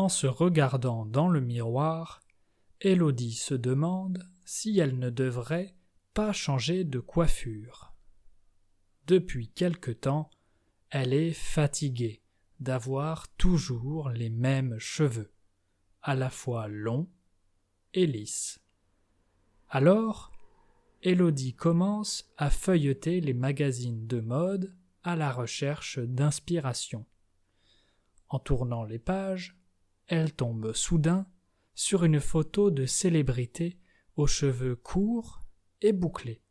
En se regardant dans le miroir, Élodie se demande si elle ne devrait pas changer de coiffure. Depuis quelque temps, elle est fatiguée d'avoir toujours les mêmes cheveux, à la fois longs et lisses. Alors, Élodie commence à feuilleter les magazines de mode à la recherche d'inspiration. En tournant les pages, elle tombe soudain sur une photo de célébrité aux cheveux courts et bouclés.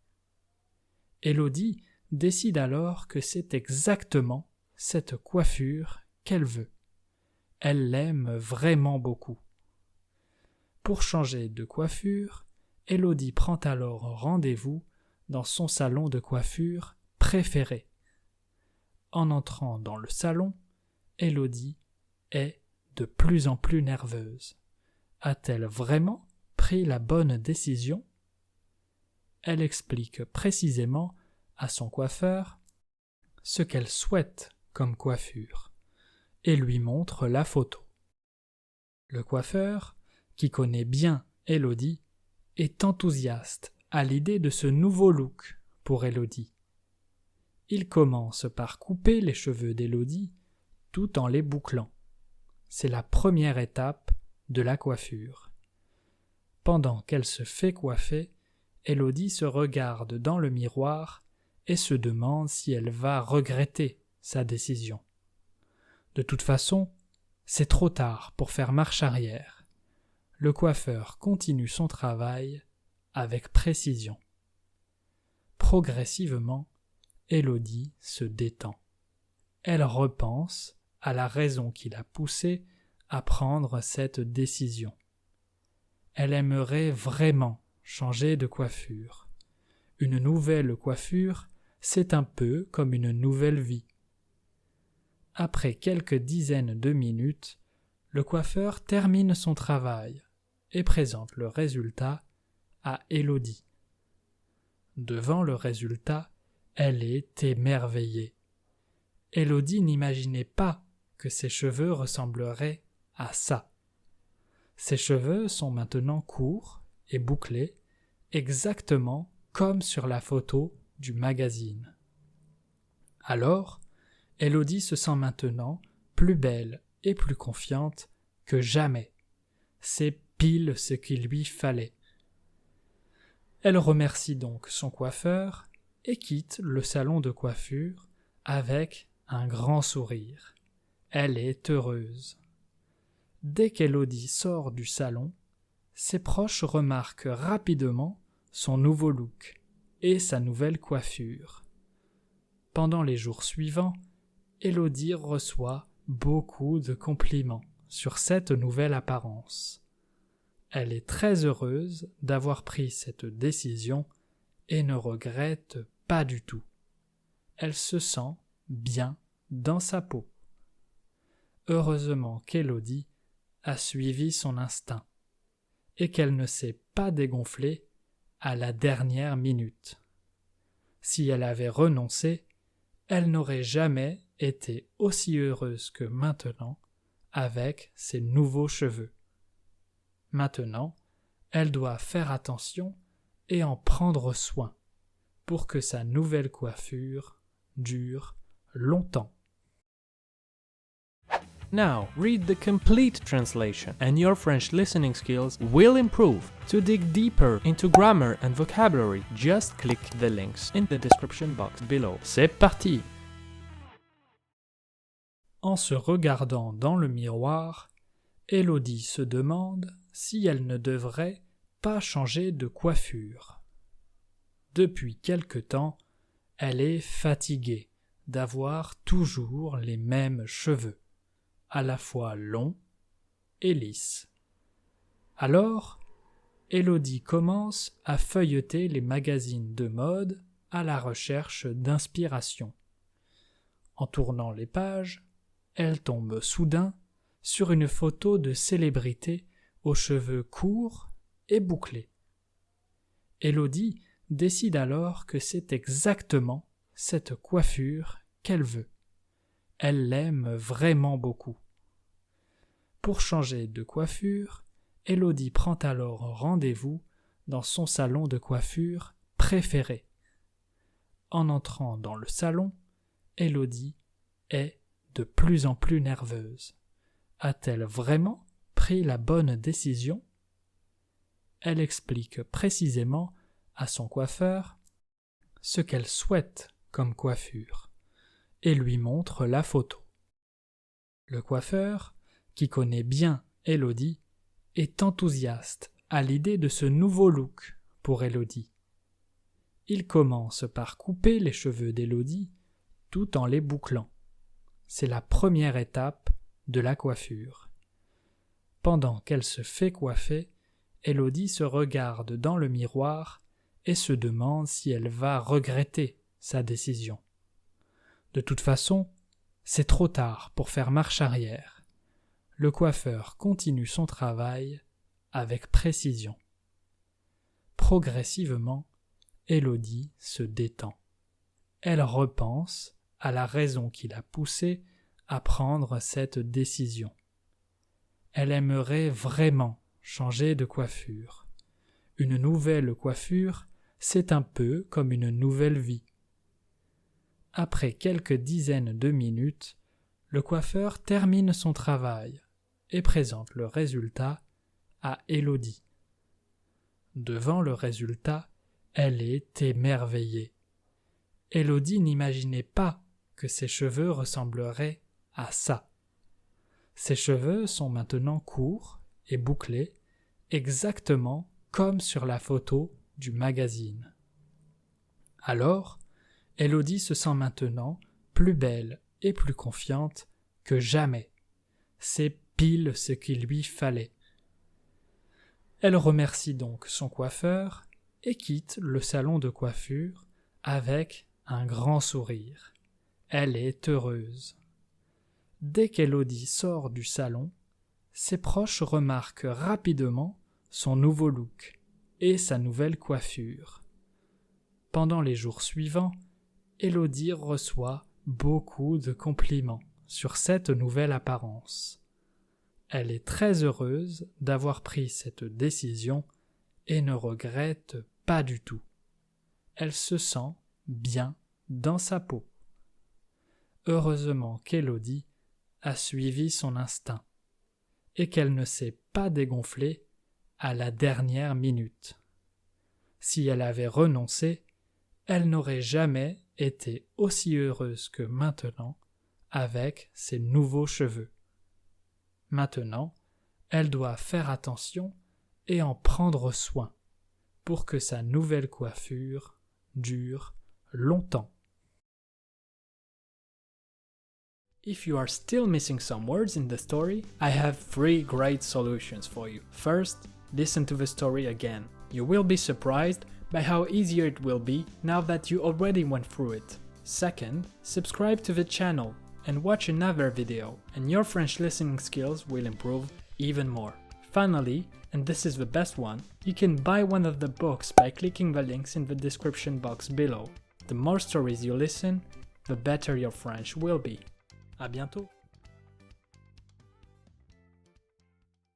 Élodie décide alors que c'est exactement cette coiffure qu'elle veut. Elle l'aime vraiment beaucoup. Pour changer de coiffure, Élodie prend alors rendez-vous dans son salon de coiffure préféré. En entrant dans le salon, Élodie est de plus en plus nerveuse. A-t-elle vraiment pris la bonne décision ? Elle explique précisément à son coiffeur ce qu'elle souhaite comme coiffure et lui montre la photo. Le coiffeur, qui connaît bien Élodie, est enthousiaste à l'idée de ce nouveau look pour Élodie. Il commence par couper les cheveux d'Élodie tout en les bouclant. C'est la première étape de la coiffure. Pendant qu'elle se fait coiffer, Élodie se regarde dans le miroir et se demande si elle va regretter sa décision. De toute façon, c'est trop tard pour faire marche arrière. Le coiffeur continue son travail avec précision. Progressivement, Élodie se détend. Elle repense à la raison qui l'a poussée à prendre cette décision. Elle aimerait vraiment changer de coiffure. Une nouvelle coiffure, c'est un peu comme une nouvelle vie. Après quelques dizaines de minutes, le coiffeur termine son travail et présente le résultat à Élodie. Devant le résultat, elle est émerveillée. Élodie n'imaginait pas que ses cheveux ressembleraient à ça. Ses cheveux sont maintenant courts et bouclés, exactement comme sur la photo du magazine. Alors, Élodie se sent maintenant plus belle et plus confiante que jamais. C'est pile ce qu'il lui fallait. Elle remercie donc son coiffeur et quitte le salon de coiffure avec un grand sourire. Elle est heureuse. Dès qu'Élodie sort du salon, ses proches remarquent rapidement son nouveau look et sa nouvelle coiffure. Pendant les jours suivants, Élodie reçoit beaucoup de compliments sur cette nouvelle apparence. Elle est très heureuse d'avoir pris cette décision et ne regrette pas du tout. Elle se sent bien dans sa peau. Heureusement qu'Élodie a suivi son instinct et qu'elle ne s'est pas dégonflée à la dernière minute. Si elle avait renoncé, elle n'aurait jamais été aussi heureuse que maintenant avec ses nouveaux cheveux. Maintenant, elle doit faire attention et en prendre soin pour que sa nouvelle coiffure dure longtemps. Now, read the complete translation and your French listening skills will improve. To dig deeper into grammar and vocabulary, just click the links in the description box below. C'est parti! En se regardant dans le miroir, Élodie se demande si elle ne devrait pas changer de coiffure. Depuis quelque temps, elle est fatiguée d'avoir toujours les mêmes cheveux, à la fois longs et lisses. Alors, Élodie commence à feuilleter les magazines de mode à la recherche d'inspiration. En tournant les pages, elle tombe soudain sur une photo de célébrité aux cheveux courts et bouclés. Élodie décide alors que c'est exactement cette coiffure qu'elle veut. Elle l'aime vraiment beaucoup. Pour changer de coiffure, Élodie prend alors rendez-vous dans son salon de coiffure préféré. En entrant dans le salon, Élodie est de plus en plus nerveuse. A-t-elle vraiment pris la bonne décision? Elle explique précisément à son coiffeur ce qu'elle souhaite comme coiffure et lui montre la photo. Le coiffeur, qui connaît bien Élodie, est enthousiaste à l'idée de ce nouveau look pour Élodie. Il commence par couper les cheveux d'Élodie tout en les bouclant. C'est la première étape de la coiffure. Pendant qu'elle se fait coiffer, Élodie se regarde dans le miroir et se demande si elle va regretter sa décision. De toute façon, c'est trop tard pour faire marche arrière. Le coiffeur continue son travail avec précision. Progressivement, Élodie se détend. Elle repense à la raison qui l'a poussée à prendre cette décision. Elle aimerait vraiment changer de coiffure. Une nouvelle coiffure, c'est un peu comme une nouvelle vie. Après quelques dizaines de minutes, le coiffeur termine son travail et présente le résultat à Élodie. Devant le résultat, elle est émerveillée. Élodie n'imaginait pas que ses cheveux ressembleraient à ça. Ses cheveux sont maintenant courts et bouclés, exactement comme sur la photo du magazine. Alors, Élodie se sent maintenant plus belle et plus confiante que jamais. C'est pile ce qu'il lui fallait. Elle remercie donc son coiffeur et quitte le salon de coiffure avec un grand sourire. Elle est heureuse. Dès qu'Élodie sort du salon, ses proches remarquent rapidement son nouveau look et sa nouvelle coiffure. Pendant les jours suivants, Élodie reçoit beaucoup de compliments sur cette nouvelle apparence. Elle est très heureuse d'avoir pris cette décision et ne regrette pas du tout. Elle se sent bien dans sa peau. Heureusement qu'Élodie a suivi son instinct et qu'elle ne s'est pas dégonflée à la dernière minute. Si elle avait renoncé, elle n'aurait jamais été aussi heureuse que maintenant avec ses nouveaux cheveux. Maintenant, elle doit faire attention et en prendre soin pour que sa nouvelle coiffure dure longtemps. If you are still missing some words in the story, I have 3 great solutions for you. First, listen to the story again. You will be surprised by how easier it will be now that you already went through it. Second, subscribe to the channel and watch another video, and your French listening skills will improve even more. Finally, and this is the best one, you can buy one of the books by clicking the links in the description box below. The more stories you listen, the better your French will be. À bientôt!